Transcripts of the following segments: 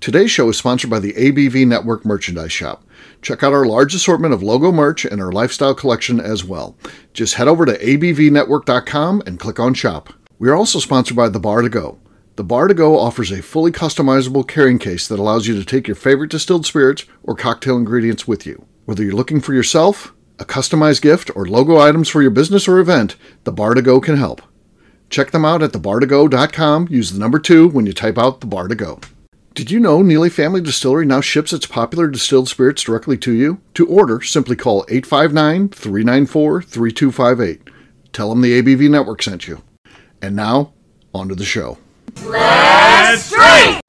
Today's show is sponsored by the ABV Network Merchandise Shop. Check out our large assortment of logo merch and our lifestyle collection as well. Just head over to abvnetwork.com and click on Shop. We are also sponsored by The Bar to Go. The Bar to Go offers a fully customizable carrying case that allows you to take your favorite distilled spirits or cocktail ingredients with you. Whether you're looking for yourself, a customized gift, or logo items for your business or event, The Bar to Go can help. Check them out at thebartogo.com. Use the number 2 when you type out The Bar to Go. Did you know Neely Family Distillery now ships its popular distilled spirits directly to you? To order, simply call 859-394-3258. Tell them the ABV Network sent you. And now, on to the show. Let's drink!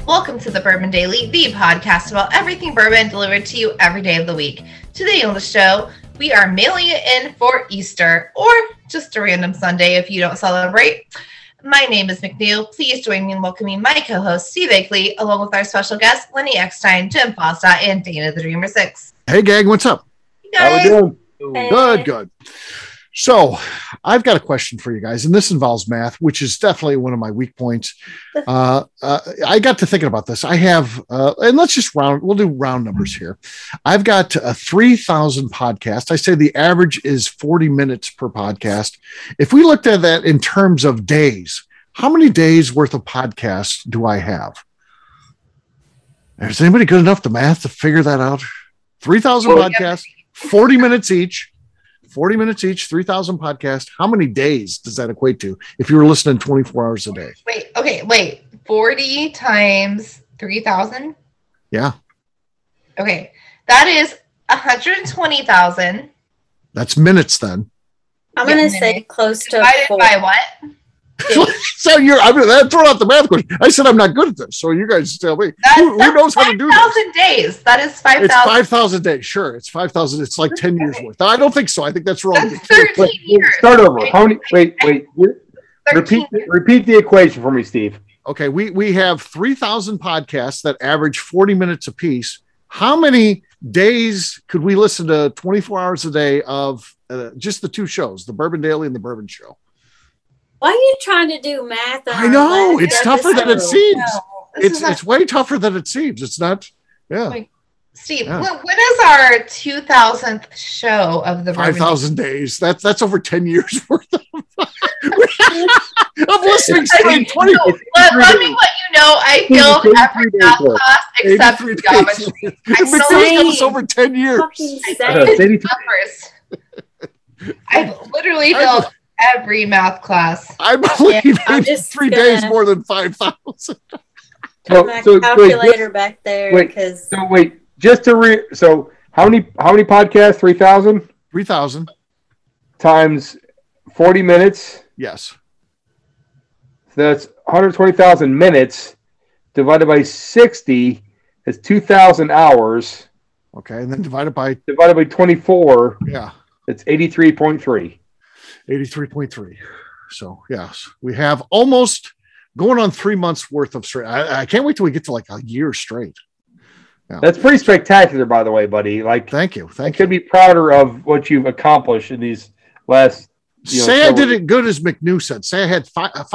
Welcome to the Bourbon Daily, the podcast about everything bourbon delivered to you every day of the week. Today on the show, we are mailing it in for Easter, or just a random Sunday if you don't celebrate. My name is McNew. Please join me in welcoming my co-host, Steve Akeley, along with our special guests, Lenny Eckstein, Jim Fosta, and Dana the Dreamer 6. Hey, gang, what's up? Hey, guys. How we doing? Hey. Good. So, I've got a question for you guys, and this involves math, which is definitely one of my weak points. I got to thinking about this. I have, and let's just we'll do round numbers here. I've got 3,000 podcasts. I say the average is 40 minutes per podcast. If we looked at that in terms of days, how many days worth of podcasts do I have? Is anybody good enough to math to figure that out? 3,000 podcasts, 40 minutes each. 40 minutes each, 3,000 podcasts. How many days does that equate to if you were listening 24 hours a day? Wait. 40 times 3,000? Yeah. Okay. That is 120,000. That's minutes then. I'm going to say close to divided 4. by what? So I'm throwing out the math question. I said I'm not good at this, so you guys tell me. Who knows how to do this? 5,000 days. That is 5,000. It's 5,000 days. Sure, it's 5,000. It's like 10 years worth. I don't think so. I think that's wrong. That's 13 years. Start over. How many? Wait. 13 years. Repeat the equation for me, Steve. Okay, we have 3,000 podcasts that average 40 minutes apiece. How many days could we listen to 24 hours a day of just the two shows, the Bourbon Daily and the Bourbon Show? Why are you trying to do math? I know. It's tougher than it seems. No, It's way tougher than it seems. It's not. Yeah. Wait, Steve, Yeah. when is our 2,000th show of the Bourbon 5,000 days. That's over 10 years worth of listening straight. 20. Let me let you know, I failed every math class except 83 geometry. days. It's over 10 years. I've literally failed every math class. I believe I'm just 3 gonna- days more than 5,000. My calculator back there because So how many podcasts? 3,000 3,000. times 40 minutes. Yes. So that's 120,000 minutes divided by 60. That's 2,000 hours. Okay, and then divided by 24. yeah, That's 83.3. 83.3. So yes, we have almost going on 3 months worth of straight. I can't wait till we get to like a year straight. Yeah. That's pretty spectacular, by the way, buddy. Like, Thank you. I could be prouder of what you've accomplished in these last. Say I did it good, as McNew said. Say I had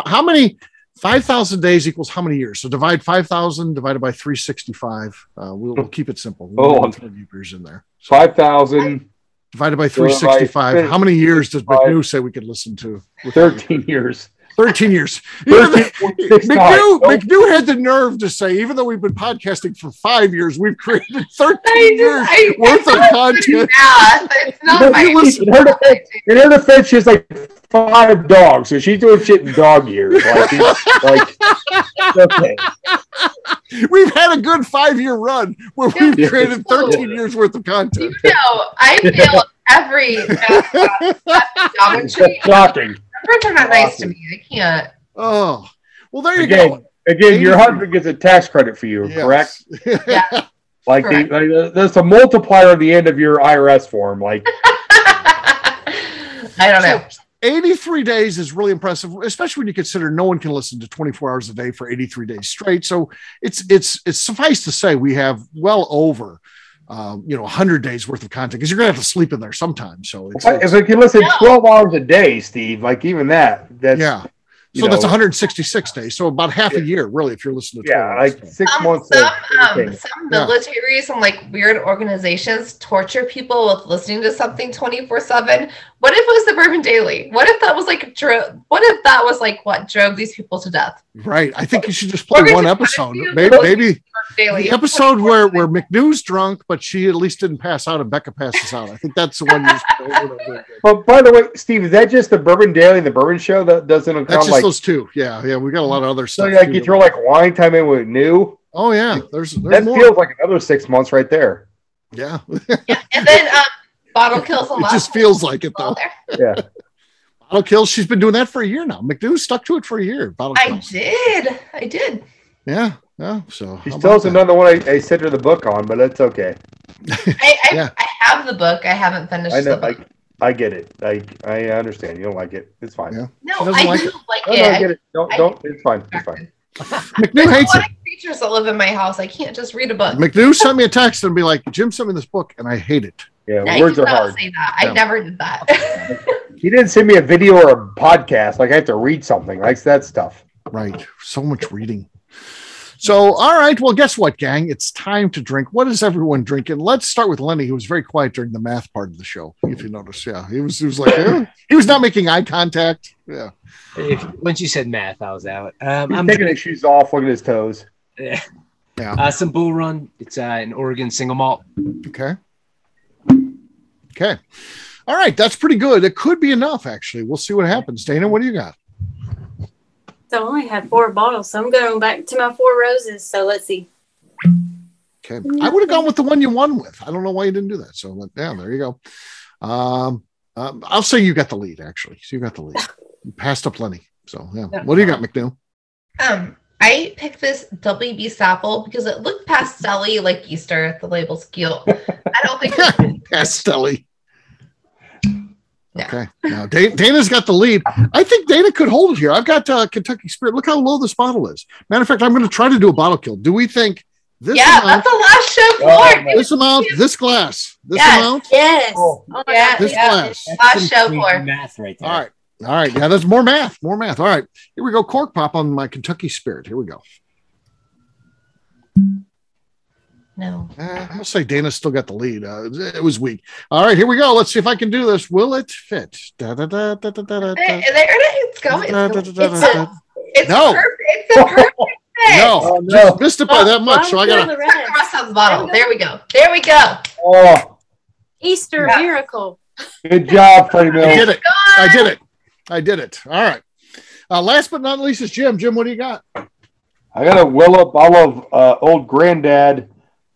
how many 5,000 days equals how many years? So divide 5,000 divided by 365. We'll keep it simple. We'll throw years in there. 5,000 divided by 365. How many years does McNew say we could listen to? 13 years. 13 years. 13.69. McNew had the nerve to say, even though we've been podcasting for 5 years, we've created 13 years worth of content. It's not my In her defense, she has like 5 dogs, so she's doing shit in dog years. Okay. We've had a good 5-year run where we've created 13 years worth of content. You know, I fail every math class. Geometry. Shocking. Friends are not nice to me. I can't. Oh, well, there you go. Again, your husband gets a tax credit for you, correct? Yeah. Like, there's a multiplier at the end of your IRS form. Like, I don't know. 83 days is really impressive, especially when you consider no one can listen to 24 hours a day for 83 days straight. So it's suffice to say we have well over 100 days worth of content, because you're gonna have to sleep in there sometime. So if you can listen 12 hours a day, Steve, like even that's so that's 166 days. So about half a year, really, if you're listening to 12 like 6 months. Some militaries and like weird organizations torture people with listening to something 24/7. What if it was the Bourbon Daily? What if that was what drove these people to death? Right. I think you should just play one episode. Maybe the episode where McNew's drunk, but she at least didn't pass out and Becca passes out. I think that's the one. But by the way, Steve, is that just the Bourbon Daily and the Bourbon Show? That doesn't count? That's just those two. Yeah. We got a lot of other stuff. So like you throw like Wine Time in with New. Oh yeah, there's that more. Feels like another 6 months right there. Yeah. And then Bottle Kills. It just feels like it though. Yeah. Bottle Kills. She's been doing that for a year now. McNew stuck to it for a year. Bottle Kills. I did. Yeah. So she still hasn't done the one I sent her the book on, but it's okay. I have the book. I haven't finished the book. I get it. I understand. You don't like it. It's fine. Yeah. No, I do like it. No, I get it. Don't. It's fine. It's fine. McNew hates it. Creatures that live in my house. I can't just read a book. McNew sent me a text and be like, "Jim sent me this book, and I hate it." Yeah, words are hard. Say that. I never did that. He didn't send me a video or a podcast. Like I have to read something. Like that stuff. Right. So much reading. So, all right. Well, guess what, gang? It's time to drink. What is everyone drinking? Let's start with Lenny, who was very quiet during the math part of the show. If you notice, he was like, he was not making eye contact. Yeah. Once you said math, I was out. I'm taking his shoes off, looking at his toes. Yeah. Some Bull Run. It's an Oregon single malt. Okay. All right. That's pretty good. It could be enough, actually. We'll see what happens. Dana, what do you got? So I only had 4 bottles, so I'm going back to my 4 roses. So let's see. Okay. I would have gone with the one you won with. I don't know why you didn't do that. So there you go. I'll say you got the lead, actually. So you got the lead. You passed up Lenny. So yeah. What do you got, McNew? I picked this WB Sapple because it looked pastel-y like Easter. The label's cute. I don't think it's pastel-y. Okay. Now Dana's got the lead. I think Dana could hold it here. I've got Kentucky Spirit. Look how low this bottle is. Matter of fact, I'm going to try to do a bottle kill. Do we think this amount? That's the last show floor. This amount, this glass, amount? Yes. This glass. Last show floor. Math right there. All right. Yeah, that's more math. All right. Here we go. Cork pop on my Kentucky Spirit. Here we go. No. I'll say Dana's still got the lead. It was weak. All right, here we go. Let's see if I can do this. Will it fit? There it's going. It's no. Perfect. It's a perfect fit. No. Just missed it by that much. So I got to. The rest of the bottle. There we go. Oh. Easter miracle. Good job, Freddie Mills. I did it. All right. Last but not least is Jim. Jim, what do you got? I got a Willow bottle of Old Granddad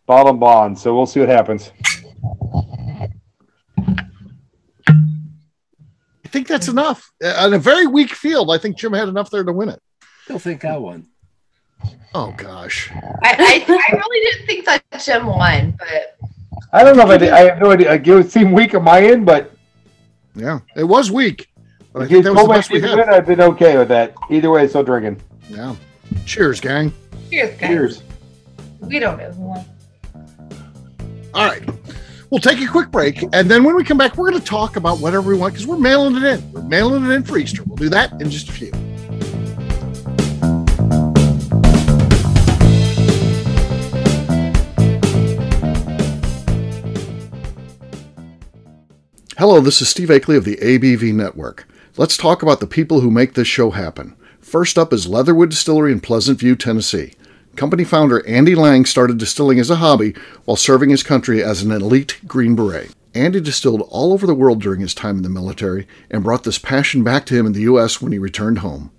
Bottle Bond, so we'll see what happens. I think that's enough. On a very weak field, I think Jim had enough there to win it. Still think I won. Oh, gosh. I really didn't think that Jim won, but... I don't know if I did. I have no idea. It seemed weak on my end, but... Yeah, it was weak. But I think that was the best we had. I've been okay with that. Either way, still drinking. Yeah. Cheers, gang. Cheers, guys. Cheers. We don't know who won. All right. We'll take a quick break, and then when we come back, we're going to talk about whatever we want, because we're mailing it in. We're mailing it in for Easter. We'll do that in just a few. Hello, this is Steve Akeley of the ABV Network. Let's talk about the people who make this show happen. First up is Leatherwood Distillery in Pleasant View, Tennessee. Company founder Andy Lang started distilling as a hobby while serving his country as an elite Green Beret. Andy distilled all over the world during his time in the military and brought this passion back to him in the U.S. when he returned home.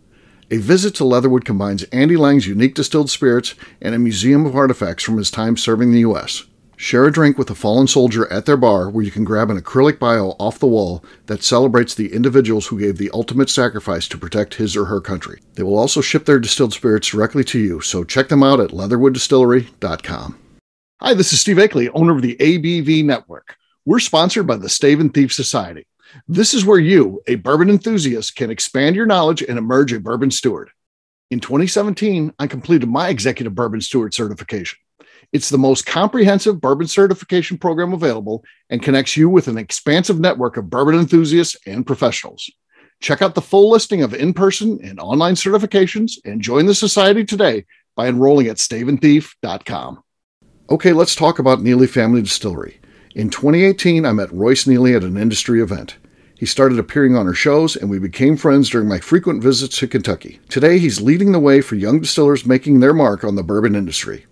A visit to Leatherwood combines Andy Lang's unique distilled spirits and a museum of artifacts from his time serving the U.S. Share a drink with a fallen soldier at their bar where you can grab an acrylic bio off the wall that celebrates the individuals who gave the ultimate sacrifice to protect his or her country. They will also ship their distilled spirits directly to you, so check them out at leatherwooddistillery.com. Hi, this is Steve Akeley, owner of the ABV Network. We're sponsored by the Stave and Thief Society. This is where you, a bourbon enthusiast, can expand your knowledge and emerge a bourbon steward. In 2017, I completed my Executive Bourbon Steward certification. It's the most comprehensive bourbon certification program available and connects you with an expansive network of bourbon enthusiasts and professionals. Check out the full listing of in-person and online certifications and join the society today by enrolling at staveandthief.com. Okay, let's talk about Neely Family Distillery. In 2018, I met Royce Neely at an industry event. He started appearing on our shows, and we became friends during my frequent visits to Kentucky. Today, he's leading the way for young distillers making their mark on the bourbon industry.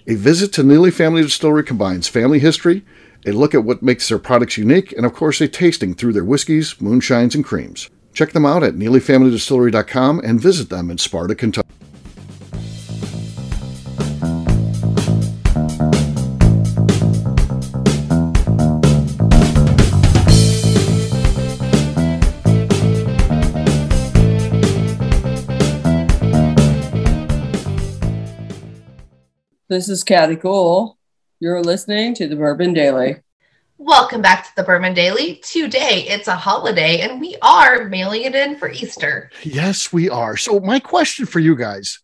A visit to Neely Family Distillery combines family history, a look at what makes their products unique, and of course, a tasting through their whiskeys, moonshines, and creams. Check them out at NeelyFamilyDistillery.com and visit them in Sparta, Kentucky. This is Kathy Cole. You're listening to the Bourbon Daily. Welcome back to the Bourbon Daily. Today, it's a holiday, and we are mailing it in for Easter. Yes, we are. So my question for you guys,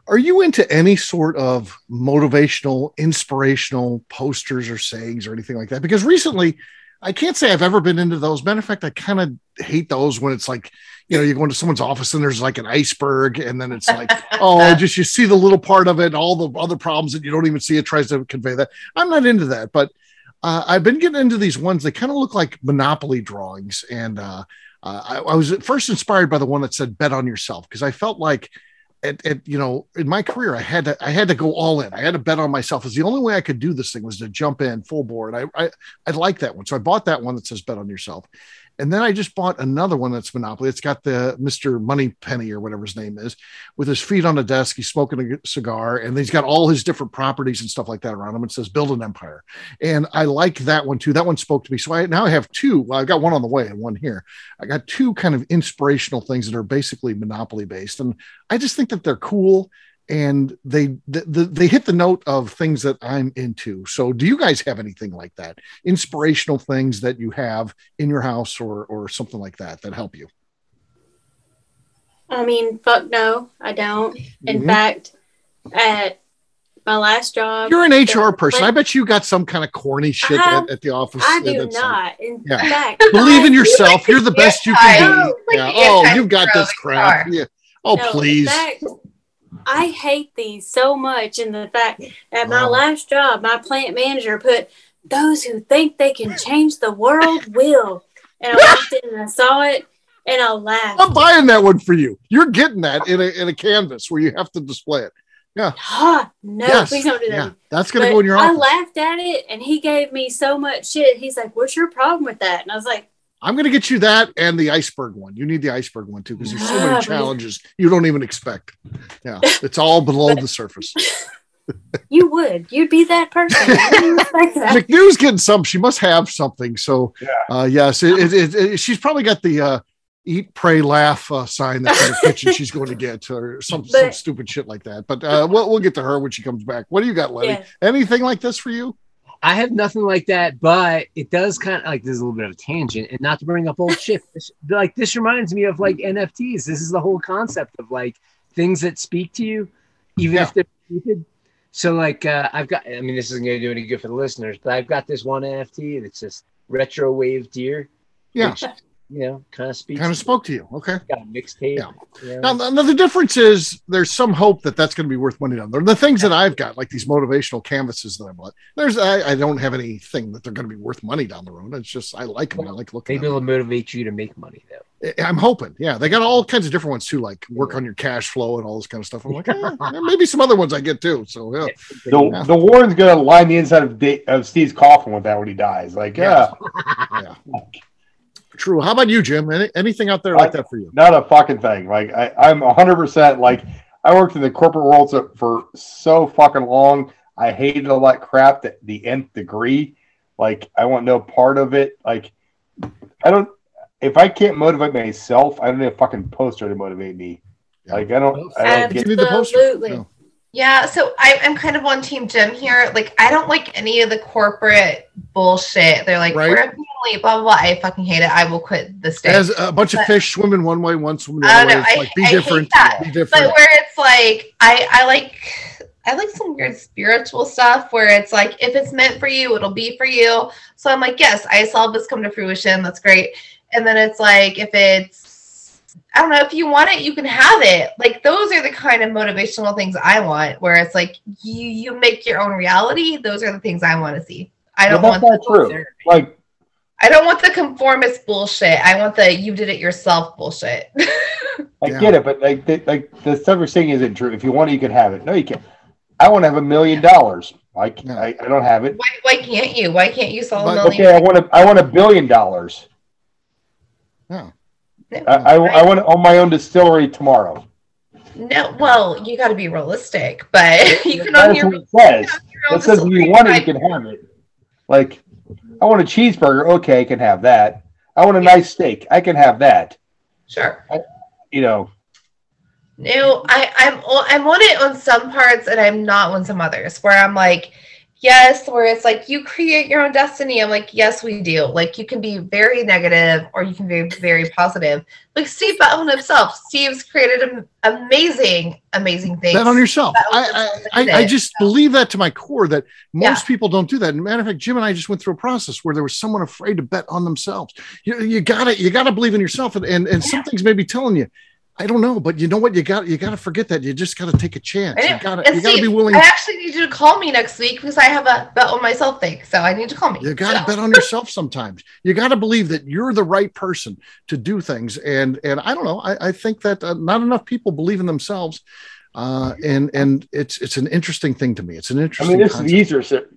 are you into any sort of motivational, inspirational posters or sayings or anything like that? Because recently, I can't say I've ever been into those. Matter of fact, I kind of hate those when it's like, you go into someone's office and there's like an iceberg, and then it's like, oh, just you see the little part of it, all the other problems that you don't even see. It tries to convey that. I'm not into that, but I've been getting into these ones that kind of look like Monopoly drawings. And I was at first inspired by the one that said "Bet on yourself," because I felt like in my career, I had to go all in. I had to bet on myself. It's the only way I could do this thing was to jump in full board. I like that one. So I bought that one that says "Bet on yourself." And then I just bought another one that's Monopoly. It's got the Mr. Moneypenny or whatever his name is with his feet on a desk. He's smoking a cigar, and he's got all his different properties and stuff like that around him. It says "Build an Empire." And I like that one too. That one spoke to me. So now I have two. Well, I've got one on the way and one here. I got two kind of inspirational things that are basically Monopoly based. And I just think that they're cool. And they hit the note of things that I'm into. So do you guys have anything like that? Inspirational things that you have in your house or something like that help you? I mean, fuck no, I don't. In fact, at my last job. You're an HR person. I bet you got some kind of corny shit at the office. I do not. In fact, believe in yourself. You're the best you can be. You got this crap. Yeah. Oh, no, please. In fact, I hate these so much. And the fact at my last job, my plant manager put, "Those who think they can change the world will." And I walked in and I saw it and I laughed. I'm buying that one for you. You're getting that in a canvas where you have to display it. Yeah. No, yes. Please don't do that. Yeah. That's going to go in your office. I laughed at it and he gave me so much shit. He's like, "What's your problem with that?" And I was like, I'm going to get you that and the iceberg one. You need the iceberg one too, because there's so many challenges you don't even expect. Yeah, it's all below the surface. You'd be that person. McNew's getting some. She must have something. So, yes, she's probably got the "Eat, Pray, Laugh" sign that's in the kitchen. She's going to get or some stupid shit like that. But we'll get to her when she comes back. What do you got, Lenny? Yeah. Anything like this for you? I have nothing like that, but it does kind of like, there's a little bit of a tangent, and not to bring up old shit. This reminds me of like NFTs. This is the whole concept of like things that speak to you, even if they're stupid. So like, I've got, I mean, this isn't going to do any good for the listeners, but I've got this one NFT that's just retro wave deer. Yeah. Which, kind of speaks. Kind of spoke to you. Okay. Got a mixtape. Yeah. Now, the difference is there's some hope that that's going to be worth money down there. The things that I've got, like these motivational canvases that I bought, I don't have anything that they're going to be worth money down the road. It's just, I like them. I like looking at them. Maybe it'll motivate you to make money though. I'm hoping. Yeah. They got all kinds of different ones too, like work on your cash flow and all this kind of stuff. I'm like, maybe some other ones I get too. So yeah. The Warren's going to line the inside of Steve's coffin with that when he dies. Like, yeah. True. How about you, Jim? Anything out there like that for you? Not a fucking thing. Like I'm 100% like, I worked in the corporate world for so fucking long. I hated all that crap to the nth degree. Like I want no part of it. Like if I can't motivate myself, I don't need a fucking poster to motivate me. Like I don't Absolutely. get the poster. No. Yeah, so I'm kind of on Team Jim here. Like, I don't like any of the corporate bullshit. They're like, Right. we're a family, blah, blah, blah. I fucking hate it. I will quit this day. As a bunch of fish swimming one way, one swimming the I other don't way. know. It's like, be I different. hate that. Be different. But where it's like, I like some weird spiritual stuff where it's like, if it's meant for you, it'll be for you. So I'm like, yes, I saw this come to fruition. That's great. And then it's like, if it's, I don't know, if you want it, you can have it. Like, those are the kind of motivational things I want, where it's like, you make your own reality. Those are the things I want to see. I don't want that's not true. Like, I don't want the conformist bullshit. I want the you did it yourself bullshit. I get it, but like the stuff you're saying isn't true. If you want it, you can have it. No, you can't. I want to have $1 million. I don't have it. Why can't you? Why can't you sell $1 million? Okay, I want $1 billion. Yeah. I want to own my own distillery tomorrow. No, well, you got to be realistic, but you can That's what it says. It says if you want it, you can have it. Like, I want a cheeseburger. Okay, I can have that. I want a nice steak. I can have that. Sure. No, I'm on it on some parts, and I'm not on some others. Where I'm like, yes, where it's like you create your own destiny. I'm like, yes, we do. Like, you can be very negative, or you can be very positive. Like Steve Button himself. Steve's created amazing things. Bet on yourself. I just believe that to my core, that most people don't do that. And matter of fact, Jim and I just went through a process where there was someone afraid to bet on themselves. You gotta believe in yourself, and some things may be telling you, I don't know, but you know what? You got to forget that. You just got to take a chance. You got to be willing. I actually need you to call me next week because I have a bet on myself thing. So I need to call me. You got to bet on yourself sometimes. You got to believe that you're the right person to do things. And I don't know. I think that not enough people believe in themselves. And it's an interesting thing to me. It's an interesting. I mean, this is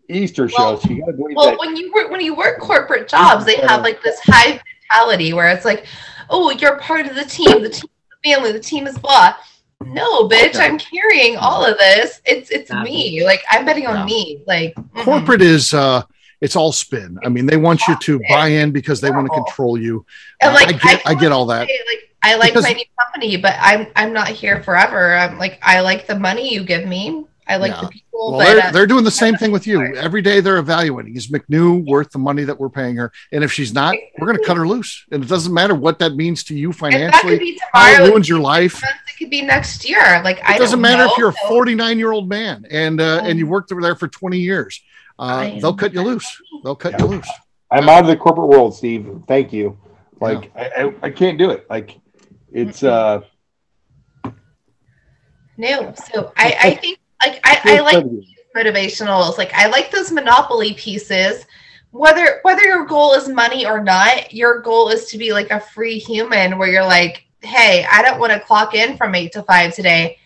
Easter show. So you got to believe that. When you work corporate jobs, they have like this high mentality where it's like, oh, you're part of the team. The team. Family, the team is blah. No, bitch, I'm carrying all of this. It's me. Like, I'm betting on me. Like, corporate is it's all spin. I mean, they want you to buy in because they want to control you. And like, I get all that. I like my new company, but I'm not here forever. I'm like, I like the money you give me. I like the people. Well, they're doing the same thing with you. Every day they're evaluating, is McNew worth the money that we're paying her? And if she's not, we're going to cut her loose. And it doesn't matter what that means to you financially. How it ruins your life. It could be next year. Like, it doesn't matter if you're a 49-year-old man and you worked over there for 20 years. They'll cut you loose. They'll cut you loose. I'm out of the corporate world, Steve. Thank you. Like, I can't do it. Like, it's no. So I think. Like, I like motivationals. Like, I like those Monopoly pieces. Whether your goal is money or not, your goal is to be like a free human where you're like, hey, I don't want to clock in from 8 to 5 today,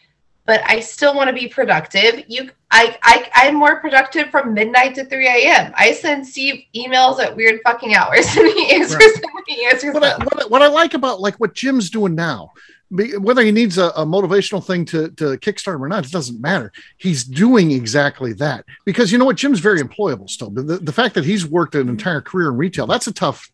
but I still want to be productive. I'm more productive from midnight to 3 a.m. I send Steve emails at weird fucking hours and he answers them. What I like about like what Jim's doing now, whether he needs a motivational thing to kickstart him or not, it doesn't matter. He's doing exactly that because you know what? Jim's very employable still. The fact that he's worked an entire career in retail, that's a tough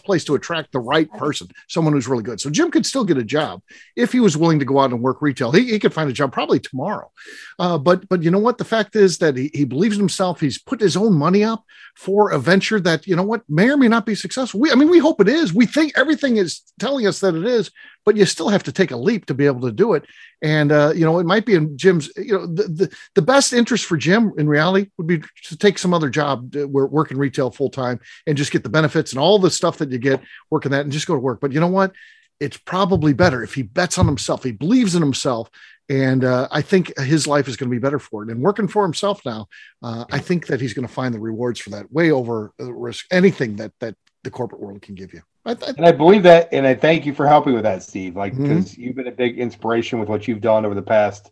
place to attract the right person, someone who's really good. So Jim could still get a job if he was willing to go out and work retail. He could find a job probably tomorrow. But you know what? The fact is that he believes in himself. He's put his own money up for a venture that, you know what, may or may not be successful. We hope it is. We think everything is telling us that it is, but you still have to take a leap to be able to do it. And, it might be in Jim's, the best interest for Jim in reality would be to take some other job, work in retail full time and just get the benefits and all the stuff that you get working that and just go to work. But you know what? It's probably better if he bets on himself. He believes in himself. And I think his life is going to be better for it. And working for himself now, I think that he's going to find the rewards for that way over the risk, anything that the corporate world can give you. And I believe that, and I thank you for helping with that, Steve. Like, because you've been a big inspiration with what you've done over the past,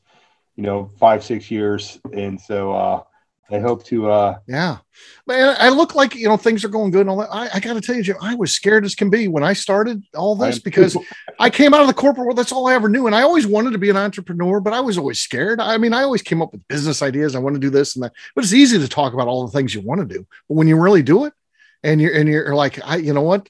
5-6 years. And so I hope to. Yeah, man, I look like things are going good and all that. I got to tell you, Jim, I was scared as can be when I started all this because I came out of the corporate world. That's all I ever knew, and I always wanted to be an entrepreneur, but I was always scared. I mean, I always came up with business ideas. I want to do this and that, but it's easy to talk about all the things you want to do. But when you really do it, and you're like, you know what?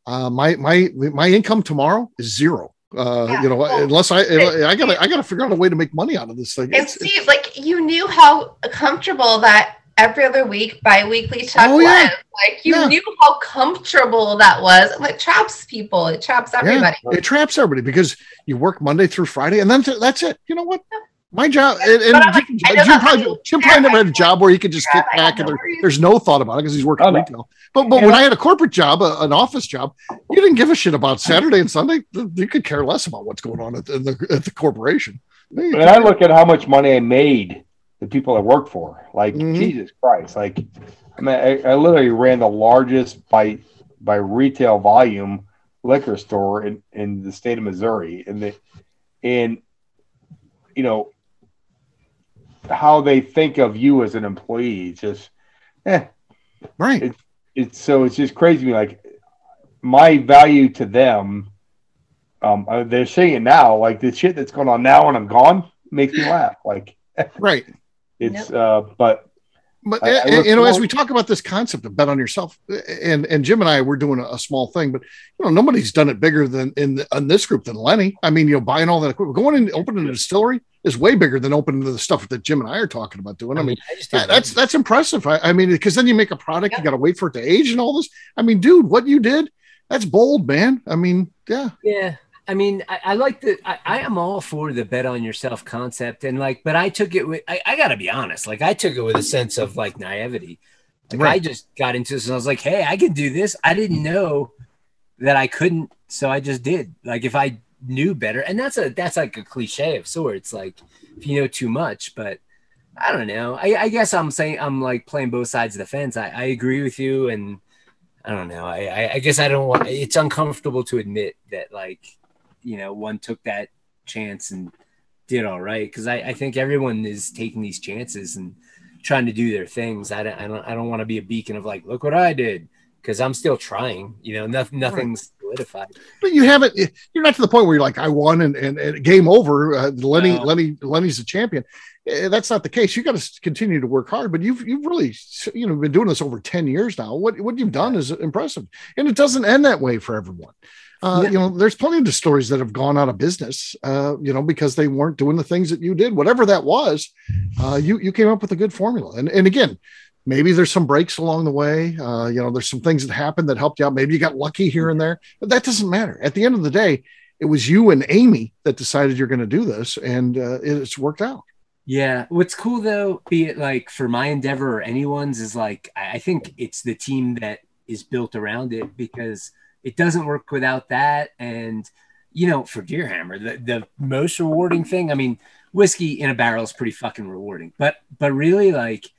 My income tomorrow is zero. Unless I gotta figure out a way to make money out of this thing. And Steve, like, you knew how comfortable that every other week, bi-weekly check was. Like, you knew how comfortable that was. And it traps people. It traps everybody. Yeah, it traps everybody because you work Monday through Friday, and then that's it. You know what? My job, and Jim probably never had a job where he could just kick back and there's no thought about it because he's working retail. But when I had a corporate job, an office job, you didn't give a shit about Saturday and Sunday. You could care less about what's going on at the corporation. And I look at how much money I made the people I worked for. Like, Jesus Christ. Like, I mean, I literally ran the largest by retail volume liquor store in the state of Missouri. And how they think of you as an employee, just right. It's just crazy to me. Like, my value to them, they're saying it now, like the shit that's going on now when I'm gone makes me laugh. Like, right. It's But as we talk about this concept of bet on yourself, and Jim and I were doing a small thing, but nobody's done it bigger than in this group than Lenny. I mean, buying all that equipment, going in opening a distillery is way bigger than opening the stuff that Jim and I are talking about doing. I mean, that's impressive. I mean, because then you make a product, you got to wait for it to age and all this. I mean, dude, what you did, that's bold, man. I mean, yeah. I mean, I like I am all for the bet on yourself concept, and but I took it with, I gotta be honest, like I took it with a sense of like naivety. Like I just got into this and I was like, hey, I can do this. I didn't know that I couldn't, so I just did. Like, if I knew better, and that's like a cliche of sorts, like if you know too much, but I don't know. I guess I'm saying I'm like playing both sides of the fence. I agree with you, and I don't know. I guess I don't want, it's uncomfortable to admit that, like, one took that chance and did all right. Cause I think everyone is taking these chances and trying to do their things. I don't want to be a beacon of like, look what I did. Cause I'm still trying, nothing's solidified. But you're not to the point where you're like, I won and game over. Lenny's the champion. That's not the case. You got to continue to work hard, but you've really, been doing this over 10 years now. What you've done is impressive, and it doesn't end that way for everyone. There's plenty of distilleries that have gone out of business, because they weren't doing the things that you did, whatever that was. You came up with a good formula. And again, maybe there's some breaks along the way. There's some things that happened that helped you out. Maybe you got lucky here and there, but that doesn't matter. At the end of the day, it was you and Amy that decided you're going to do this, and it's worked out. Yeah. What's cool though, be it like for my endeavor or anyone's, is like, I think it's the team that is built around it, because it doesn't work without that. And, for Deer Hammer, the most rewarding thing, I mean, whiskey in a barrel is pretty fucking rewarding, but really, like,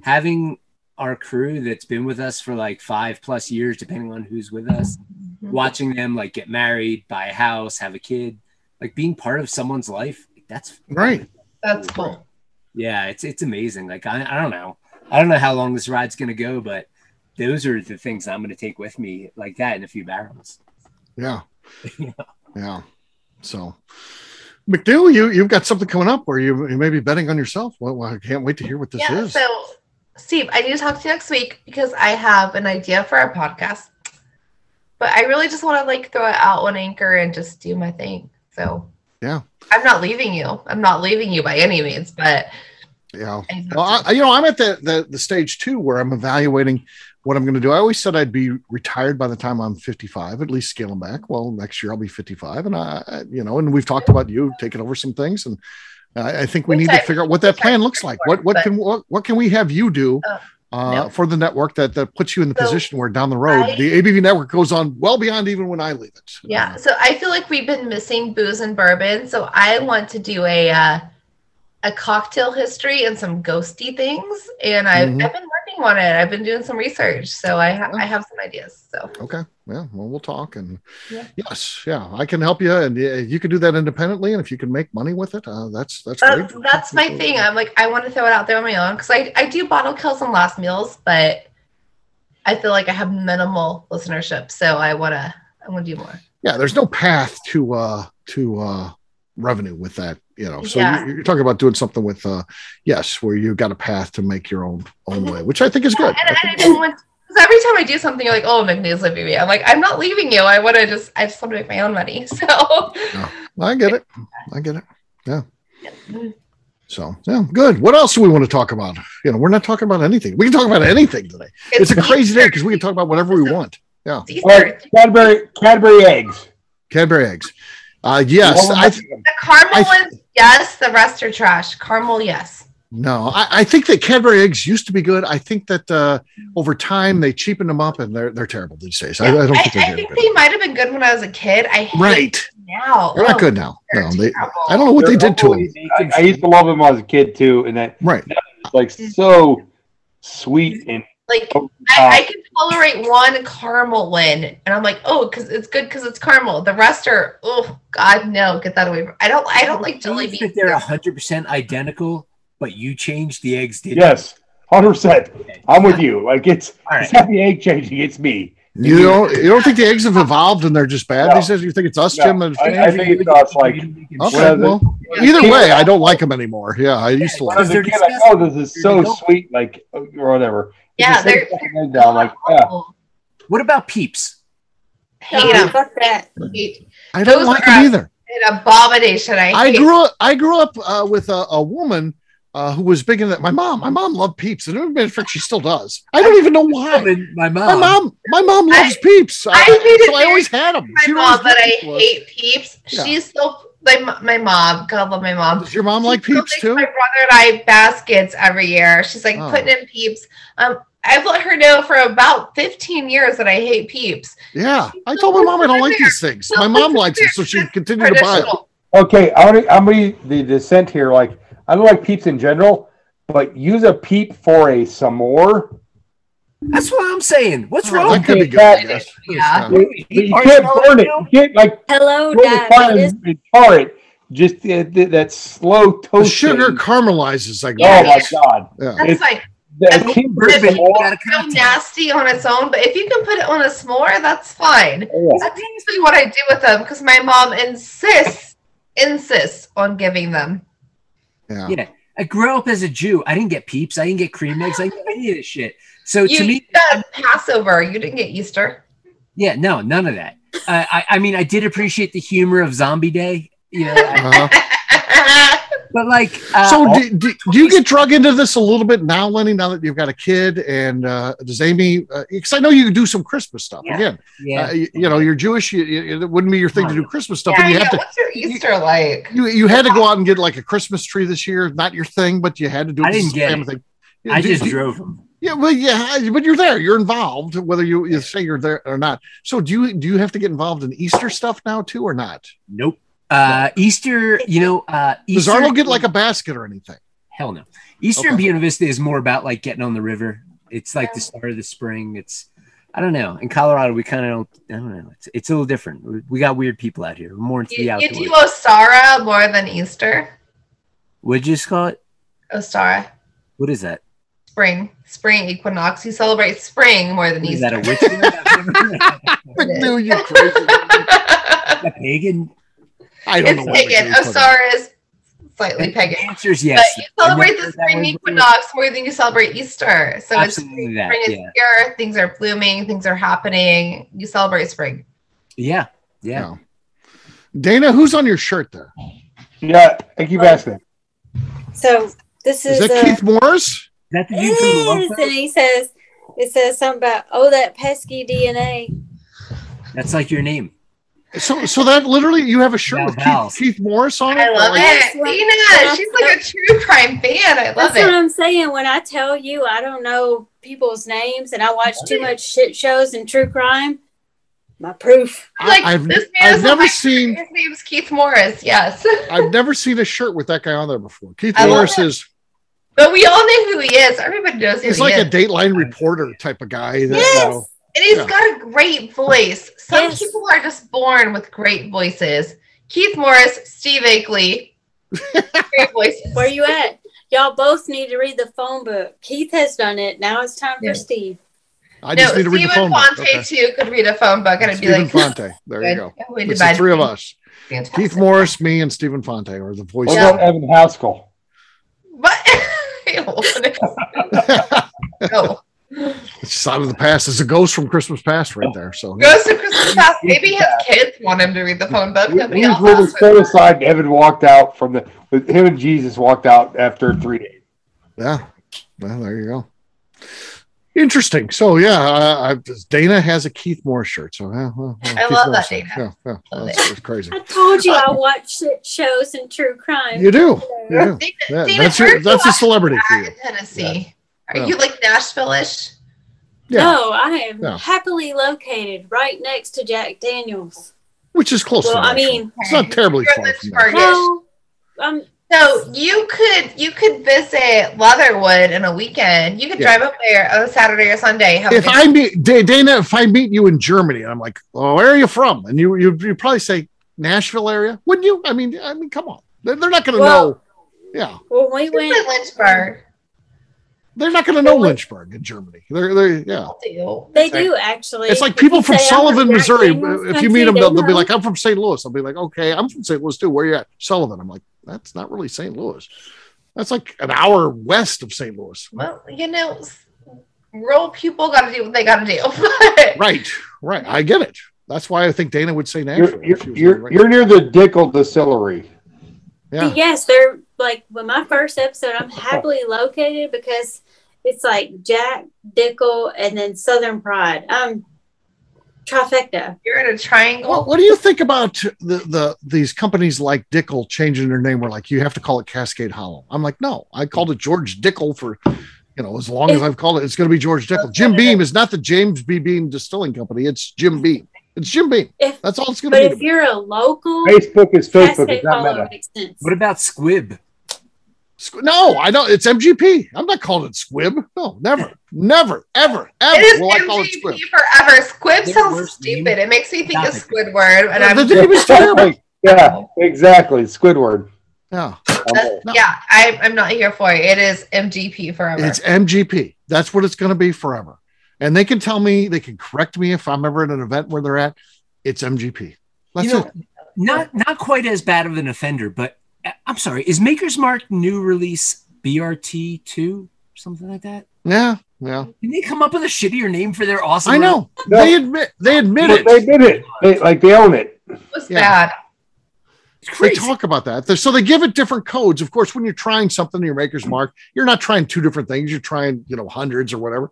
having our crew that's been with us for like 5+ years, depending on who's with us, watching them like get married, buy a house, have a kid, like being part of someone's life, that's right. That's cool. Yeah, it's amazing. Like, I don't know how long this ride's gonna go, but those are the things I'm gonna take with me, like that in a few barrels. Yeah. Yeah. So, McNew, you've got something coming up where you may be betting on yourself. Well, I can't wait to hear what this is. So, Steve, I need to talk to you next week because I have an idea for our podcast, but I really just want to like throw it out on Anchor and just do my thing. So, yeah, I'm not leaving you. I'm not leaving you by any means, but yeah. Well, I'm at the stage too where I'm evaluating what I'm going to do. I always said I'd be retired by the time I'm 55, at least scaling back. Well, next year I'll be 55, and and we've talked about you taking over some things, and I think we need to figure out what that plan looks like. What can we have you do for the network that puts you in the position where down the road the ABV network goes on well beyond even when I leave it. Yeah. So I feel like we've been missing booze and bourbon. So I want to do a cocktail history and some ghosty things. And I've been working on it. I've been doing some research. So I have some ideas. So okay. Yeah. Well, we'll talk. And yes, I can help you. And you can do that independently. And if you can make money with it, that's great. That's my thing. I'm like, I want to throw it out there on my own because I do bottle kills and last meals, but I feel like I have minimal listenership. So I want to do more. Yeah. There's no path to revenue with that, so you're talking about doing something with where you got a path to make your own way, which I think is good. And I didn't want to every time I do something, you're like, "Oh, McNew's leaving me." I'm like, "I'm not leaving you. I just want to make my own money." So I get it. Yeah. So yeah, good. What else do we want to talk about? We're not talking about anything. We can talk about anything today. It's a crazy day because we can talk about whatever we want. Yeah. All right, Cadbury eggs. Cadbury eggs. Yes. The caramel ones, yes. The rest are trash. Caramel, yes. No, I think that Cadbury eggs used to be good. I think that over time they cheapened them up and they're terrible these days. Yeah, I don't think they're good. They might have been good when I was a kid. I hate them now. They're not good now. No, I don't know what they did to them. I used to love them when I was a kid too, and that like so sweet and like I can tolerate one caramel one, and I'm like, oh, because it's good because it's caramel. The rest are, oh God, no, get that away. I don't like jelly beans. They're 100% identical, but you changed the eggs, didn't Yes, 100%. I'm with you. Like it's not the egg changing; it's me. You don't think the eggs have evolved and they're just bad these days? You think it's us, Jim? I think it's us. Like, okay, well, either way, I don't like them anymore. Yeah, I used to like them. As a kid, like, oh, this is so sweet, like, or whatever. Yeah, they're down, like, What about Peeps? Hate them. Fuck that. I don't like them either. An abomination. I grew up with a woman who was big in that. My mom loved Peeps, and in fact, she still does. I don't even know why. My mom loves Peeps. I always had them. My mom, but I hate Peeps. Yeah. She's so my mom. God love my mom. Does your mom like Peeps too? My brother and I baskets every year. She's like putting in Peeps. I've let her know for about 15 years that I hate Peeps. Yeah, I told my mom I don't like these things. My mom likes it, so she continued to buy them. Okay, I'm the dissent here. Like, I don't like Peeps in general, but use a Peep for a s'more. That's what I'm saying. What's wrong? That could be good. Yeah. You can't burn it. You can't Hello, Dad. And tar it. Just that slow toast. The sugar caramelizes. Like, oh my God. Yeah. That's like. It's so nasty on its own, but if you can put it on a s'more, that's fine. That's usually what I do with them because my mom insists on giving them. Yeah. I grew up as a Jew. I didn't get Peeps. I didn't get cream eggs. I didn't get any of this shit. So to me, got Passover. You didn't get Easter. Yeah, no, none of that. I mean, I did appreciate the humor of Zombie Day. But like, so do you get drug into this a little bit now, Lenny? Now that you've got a kid, and does Amy? Because I know you do some Christmas stuff again. Yeah, you're Jewish. It wouldn't be your thing to do Christmas stuff. Yeah, and you have to. What's your Easter like? You had to go out and get like a Christmas tree this year. Not your thing, but you had to do. I didn't get it. I just drove them. Yeah, well, yeah, but you're there. You're involved, whether you say you're there or not. So do you have to get involved in Easter stuff now too, or not? Nope. Easter, does Arlo get like a basket or anything? Hell no. Easter in Buena Vista is more about like getting on the river. It's like the start of the spring. I don't know. In Colorado, we kind of I don't know. It's a little different. We got weird people out here. We're more into the outdoors. You do Ostara more than Easter. What'd you just call it? Ostara. What is that? Spring equinox. You celebrate spring more than Easter. Is that a witch thing? McNew, you crazy. A pagan. I don't know. Pagan. Ostara is slightly pagan. The answer is yes. But you celebrate the spring equinox more than you celebrate Easter. So absolutely spring is here. Things are blooming. Things are happening. You celebrate spring. Yeah. Dana, who's on your shirt there? Yeah, I keep asking. So this is that Keith Morris? Is that the dude from the and it says something about that pesky DNA. That's like your name. So that literally you have a shirt with Keith Morris on it? I love it. Dina, she's like a true crime fan. I love it. That's what I'm saying. When I tell you I don't know people's names and I watch too much shit shows and true crime, my proof. I've never seen. His name's Keith Morris. Yes. I've never seen a shirt with that guy on there before. Keith Morris is. But we all know who he is. Everybody knows who he is. He's like a Dateline reporter type of guy. Yes. And he's got a great voice. Some people are just born with great voices. Keith Morris, Steve Akeley. Great voices. Where you at? Y'all both need to read the phone book. Keith has done it. Now it's time for Steve. I just need to read the phone book. Stephen Fonte, too, could read a phone book. And it'd be like, Fonte. There you go. It's the three of us. Fantastic. Keith Morris, me, and Stephen Fonte are the voices. What about Evan Haskell? What? No. It's just out of the past. It's a ghost from Christmas Past right there. So Ghost of Christmas Past. Maybe his kids want him to read the phone book. He was moving so aside. Evan walked out from him and Jesus walked out after 3 days. Yeah. Well, there you go. Interesting. So yeah, Dana has a Keith Moore shirt. So I love that, Dana. Yeah, that's crazy. I told you I watch shows and true crime. You do. Dana, That's a celebrity for you. Tennessee. Are you like Nashville-ish? Yeah. No, I am happily located right next to Jack Daniels. Which is close to I mean, it's not terribly far from that. So you could visit Leatherwood in a weekend. You could drive up there on a Saturday or Sunday. If I meet Dana, if I meet you in Germany, I'm like, "Oh, where are you from?" And you probably say Nashville area, wouldn't you? I mean, come on, they're not going to know. Yeah. Well, we went Lynchburg. They're not going to know Lynchburg in Germany. They do actually. It's like people from Sullivan, Missouri. If you meet them, they'll be like, "I'm from St. Louis." I'll be like, "Okay, I'm from St. Louis too. Where you at?" Sullivan. I'm like, "That's not really St. Louis. That's like an hour west of St. Louis." Well, rural people got to do what they got to do. Right. I get it. That's why I think Dana would say Nashville. You're near the Dickel Distillery. Yeah. Yes, they're like with my first episode. I'm happily located because it's like Jack, Dickel, and then Southern Pride. Trifecta. You're in a triangle. What do you think about these companies like Dickel changing their name? Where like you have to call it Cascade Hollow. I'm like, no, I called it George Dickel for, as long as I've called it, it's going to be George Dickel. Jim Beam is not the James B. Beam Distilling Company. It's Jim Beam. It's Jim Beam. That's all it's going to be. But if you're a local, Facebook is Facebook. Cascade Hollow makes sense. What about Squib? No, I know it's MGP. I'm not calling it Squib. No, never, ever. It is will MGP I call it Squib forever. Squib sounds stupid. It makes me think of Squidward. And the name is terrible. Yeah, exactly. Squidward. Yeah. Yeah, I'm not here for it. It is MGP forever. It's MGP. That's what it's going to be forever. And they can tell me, they can correct me if I'm ever at an event where they're at. It's MGP. That's it. Not quite as bad of an offender, but I'm sorry. Is Maker's Mark new release BRT2? Something like that? Yeah. Can they come up with a shittier name for their awesome? I know. No. They admit it. They did it. They own it. It was bad. They talk about that. So they give it different codes. Of course, when you're trying something in your Maker's Mark, you're not trying two different things. You're trying, hundreds or whatever.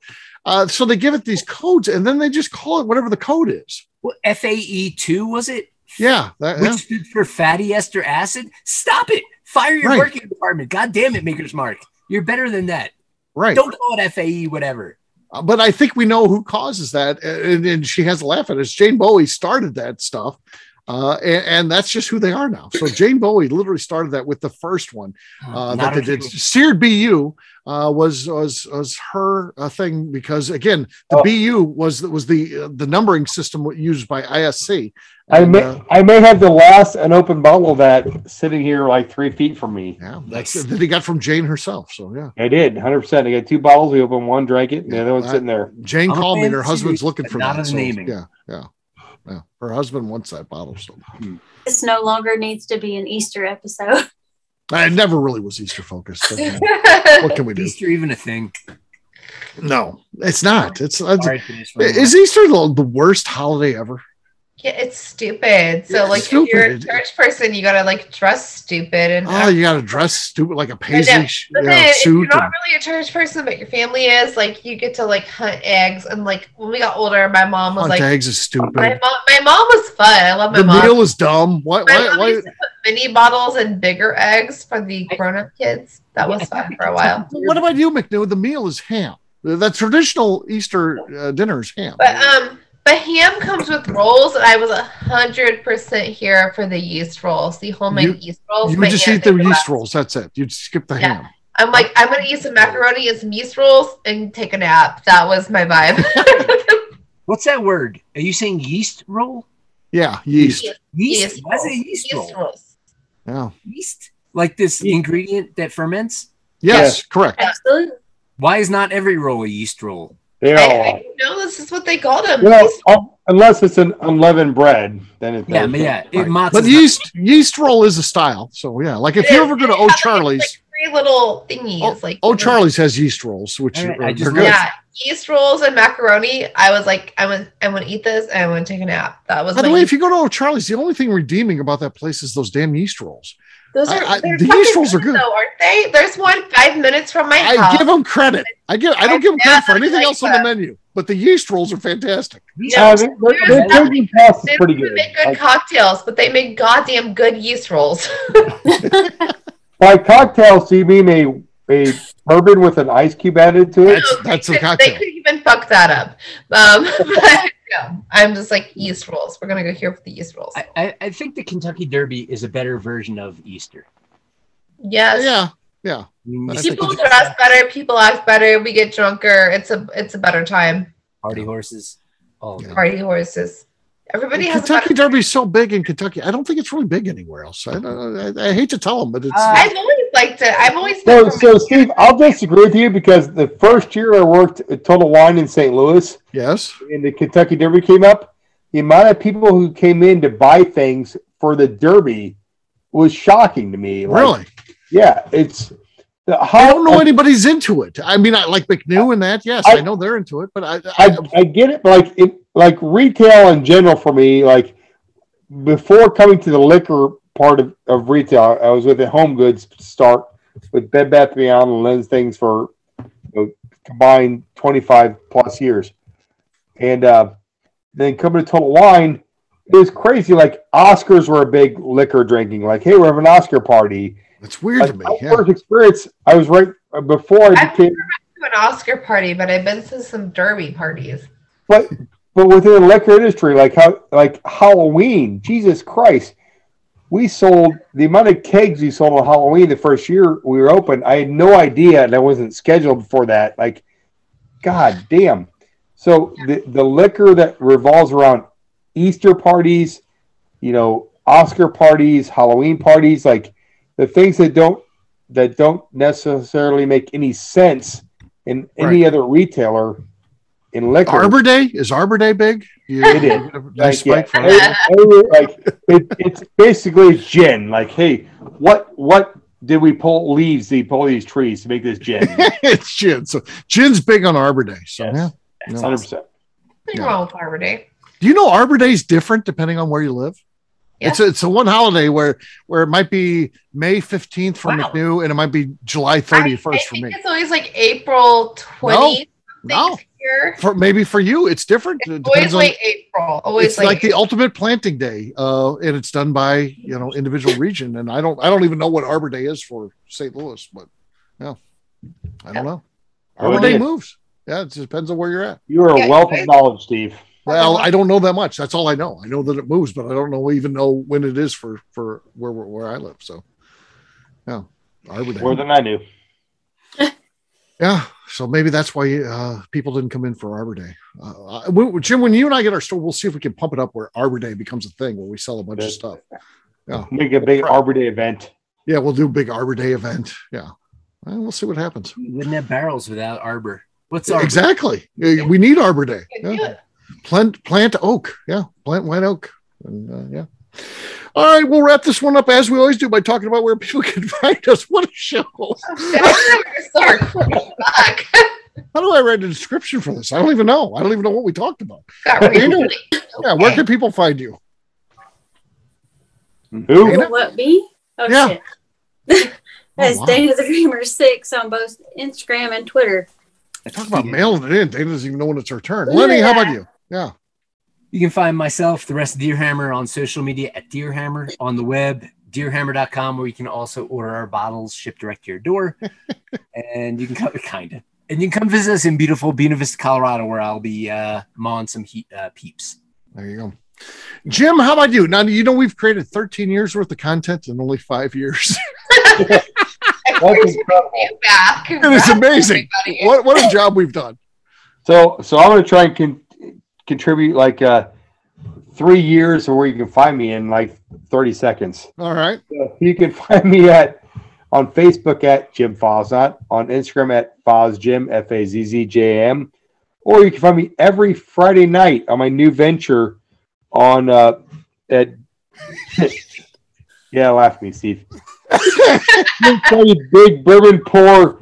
So they give it these codes, and then they just call it whatever the code is. Well, FAE2, was it? Yeah. Which stood for fatty ester acid. Stop it. Fire your marketing department. God damn it, Maker's Mark. You're better than that. Right. Don't call it FAE, whatever. But I think we know who causes that. And she has to laugh at us. Jane Bowie started that stuff. And that's just who they are now. So Jane Bowie literally started that with the first one that they did. Seared BU was her thing because again the BU was the numbering system used by ISC. And, I may have the last unopened bottle of that sitting here like 3 feet from me. Yeah, that's that he got from Jane herself. So yeah, I did 100%. I got 2 bottles. We opened one, drank it, and the other one's sitting there. Jane called me, and her husband's looking for not that. So, naming. Yeah. Her husband wants that bottle still. This no longer needs to be an Easter episode. It never really was Easter focused. What can we do? Easter even a thing? No, it's not. Is Easter the worst holiday ever? Yeah, it's stupid. So, if you're a church person, you gotta dress stupid, and you gotta dress stupid like a paisley suit. If you're not really a church person, but your family is, you get to hunt eggs. And when we got older, my mom was hunt eggs is stupid. My mom was fun. I love my mom. The meal is dumb. Why? Used to put mini bottles and bigger eggs for the grown-up kids. That was fun for a while. What about you, McNew? The meal is ham. The traditional Easter dinner is ham. But ham comes with rolls, and I was 100% here for the yeast rolls, the homemade yeast rolls. You would just eat the yeast rolls. That's it. You'd skip the ham. I'm I'm going to eat some macaroni and some yeast rolls and take a nap. That was my vibe. What's that word? Are you saying yeast roll? Yeah, yeast. Yeast? Why is it yeast roll? Rolls. Yeah. Yeast? Like this ingredient that ferments? Yes, correct. Absolutely. Why is not every roll a yeast roll? I know this is what they called them. Unless it's an unleavened bread, then it's But yeast roll is a style. So yeah, if you ever go to O'Charlie's, three little thingies. Charlie's has yeast rolls, which are good. Yeah, yeast rolls and macaroni. I was like, I'm gonna eat this and I'm gonna take a nap. That was. By the way, if you go to Charlie's, the only thing redeeming about that place is those damn yeast rolls. The yeast rolls are good, though, aren't they? There's one 5 minutes from my house. I give them credit. I don't give them credit for anything else on the menu, but the yeast rolls are fantastic. Their drinking sauce is pretty good. They make good cocktails, but they make goddamn good yeast rolls. By cocktails, do you mean a bourbon with an ice cube added to it? That's a cocktail. They could even fuck that up. But, yeah, I'm just like yeast rolls. We're gonna go here for the yeast rolls. I think the Kentucky Derby is a better version of Easter. Yes. Yeah. People dress better. People act better. We get drunker. It's a better time. Party horses. Party horses. Everybody has Kentucky Derby is so big in Kentucky. I don't think it's really big anywhere else. I hate to tell them, but it's. I've always liked it. I've always. So Steve, I'll disagree with you because the first year I worked at Total Wine in St. Louis, yes, and the Kentucky Derby came up, the amount of people who came in to buy things for the Derby was shocking to me. Really? Yeah, it's. I don't know anybody's into it. I mean, I like McNew and that. Yes, I know they're into it, but I get it. But like retail in general for me, like before coming to the liquor part of retail, I was with the home goods start with Bed Bath & Beyond and Lens things for combined 25 plus years, and then coming to Total Wine, it was crazy. Like Oscars were a big liquor drinking. Like, hey, we're having an Oscar party. It's weird to me. My first experience, I was right before I became. I've never been to an Oscar party, but I've been to some Derby parties. But within the liquor industry, like Halloween, Jesus Christ, we sold the amount of kegs we sold on Halloween the first year we were open. I had no idea, and I wasn't scheduled before that. Like, God damn. So the liquor that revolves around Easter parties, Oscar parties, Halloween parties, like. The things that don't necessarily make any sense in any other retailer in liquor. Arbor Day? Is Arbor Day big? It is. It's basically gin. Like, hey, what did we pull leaves? Did we pull these trees to make this gin? It's gin. So gin's big on Arbor Day. So yeah, 100%. Nothing wrong with Arbor Day. Do you know Arbor Day is different depending on where you live? Yeah. It's a one holiday where it might be May 15th for McNew and it might be July 31st for me. It's always like April 20th. No. Maybe for you it's different. It's always like April. It's like the ultimate planting day, and it's done by individual region. And I don't even know what Arbor Day is for St. Louis, but I don't know. Arbor Day moves. Yeah, it just depends on where you're at. You are a wealth of knowledge, Steve. Well, I don't know that much. That's all I know. I know that it moves, but I don't even know when it is for where I live. So, yeah, Arbor Day. More than I knew. Yeah, so maybe that's why people didn't come in for Arbor Day. Jim, when you and I get our store, we'll see if we can pump it up where Arbor Day becomes a thing where we sell a bunch of stuff. Yeah, make a big Arbor Day event. Yeah, we'll do a big Arbor Day event. Yeah, we'll see what happens. We wouldn't have barrels without Arbor. What's Arbor? Exactly. We need Arbor Day. Yeah. Plant oak. Yeah. Plant white oak. And, yeah. All right. We'll wrap this one up as we always do by talking about where people can find us. What a show. How do I write a description for this? I don't even know. I don't even know what we talked about. Yeah. Where can people find you? Who? What, me? Oh, yeah. Shit. That's Dana the Dreamer 6 on both Instagram and Twitter. Talk about mailing it in. Dana doesn't even know when it's her turn. Lenny, how about you? Yeah. You can find myself, the rest of Deerhammer, on social media at Deerhammer, on the web, deerhammer.com, where you can also order our bottles shipped direct to your door. And you can come, And you can come visit us in beautiful Buena Vista, Colorado, where I'll be mowing some peeps. There you go. Jim, how about you? Now, we've created 13 years worth of content in only 5 years. It is amazing. What a job we've done. So I'm going to try and contribute like 3 years of where you can find me in like 30 seconds. All right. So you can find me on Facebook at Jim Fosnot, on Instagram at FozJim, FAZZJM, or you can find me every Friday night on my new venture on at yeah, laugh at me, Steve. Tell you, big bourbon pour.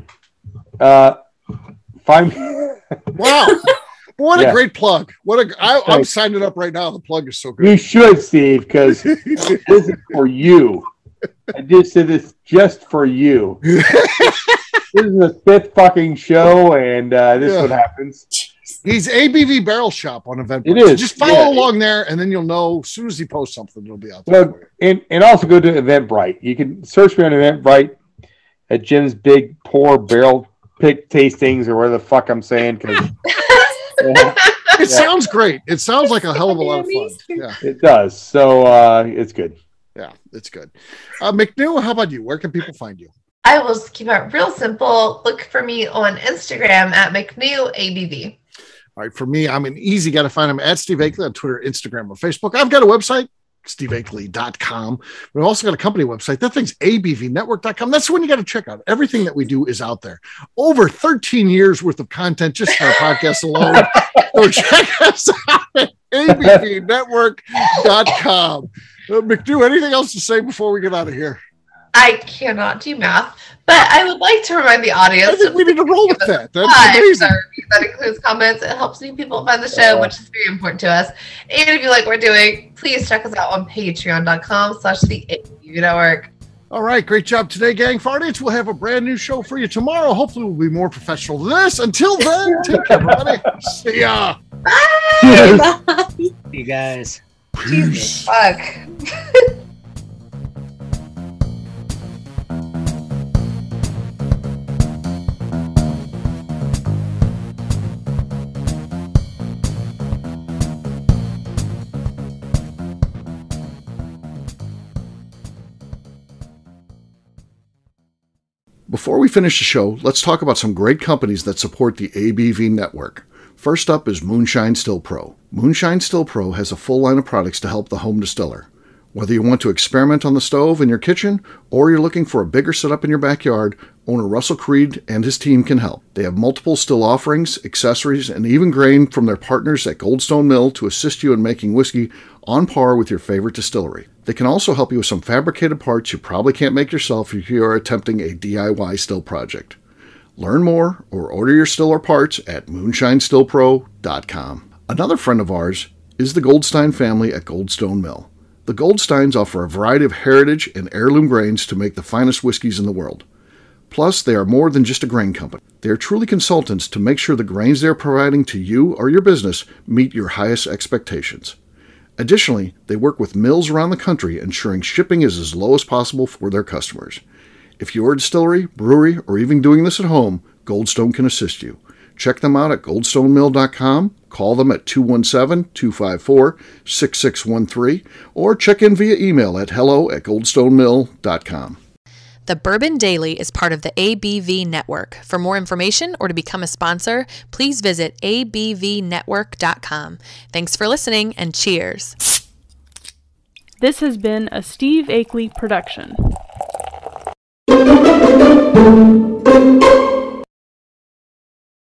Find. Wow. What a great plug. I'm Thanks. signing up right now. The plug is so good. You should, Steve, because this is for you. I just did this just for you. This is the 5th fucking show, and this is what happens. He's ABV Barrel Shop on Eventbrite. It is. So just follow along there, and then you'll know as soon as he posts something, it'll be out there. Well, and also go to Eventbrite. You can search me on Eventbrite at Jim's Big Pour Barrel Pick Tastings or whatever the fuck I'm saying. Because it sounds great. It sounds like a hell of a lot of fun. Yeah, it does. So it's good. Yeah, it's good. McNew, how about you? Where can people find you? I will just keep it real simple. Look for me on Instagram at McNew ABV. All right, for me, I'm an easy guy to find. I'm at Steve Akeley on Twitter, Instagram, or Facebook. I've got a website, steveakeley.com. We've also got a company website. That thing's abvnetwork.com. That's the one you got to check out. Everything that we do is out there. Over 13 years worth of content just for our podcast alone. So check us out at abvnetwork.com. McNew, anything else to say before we get out of here? I cannot do math, but I would like to remind the audience. I think we need to roll with that. That's amazing. That includes comments. It helps new people find the show, which is very important to us. And if you like what we're doing, please check us out on patreon.com/the Network. All right, great job today, gang. For audience, we'll have a brand new show for you tomorrow. Hopefully, we'll be more professional than this. Until then, take care, everybody. See ya. Bye. Bye. You guys. Jesus, fuck. Before we finish the show, let's talk about some great companies that support the ABV network. First up is Moonshine Still Pro. Moonshine Still Pro has a full line of products to help the home distiller. Whether you want to experiment on the stove in your kitchen or you're looking for a bigger setup in your backyard, owner Russell Creed and his team can help. They have multiple still offerings, accessories, and even grain from their partners at Goldstone Mill to assist you in making whiskey on par with your favorite distillery. They can also help you with some fabricated parts you probably can't make yourself if you are attempting a DIY still project. Learn more or order your still or parts at moonshinestillpro.com. Another friend of ours is the Goldstein family at Goldstone Mill. The Goldsteins offer a variety of heritage and heirloom grains to make the finest whiskeys in the world. Plus, they are more than just a grain company. They are truly consultants to make sure the grains they are providing to you or your business meet your highest expectations. Additionally, they work with mills around the country, ensuring shipping is as low as possible for their customers. If you're a distillery, brewery, or even doing this at home, Goldstone can assist you. Check them out at goldstonemill.com, call them at 217-254-6613, or check in via email at hello@goldstonemill.com. The Bourbon Daily is part of the ABV Network. For more information or to become a sponsor, please visit abvnetwork.com. Thanks for listening and cheers. This has been a Steve Akeley production.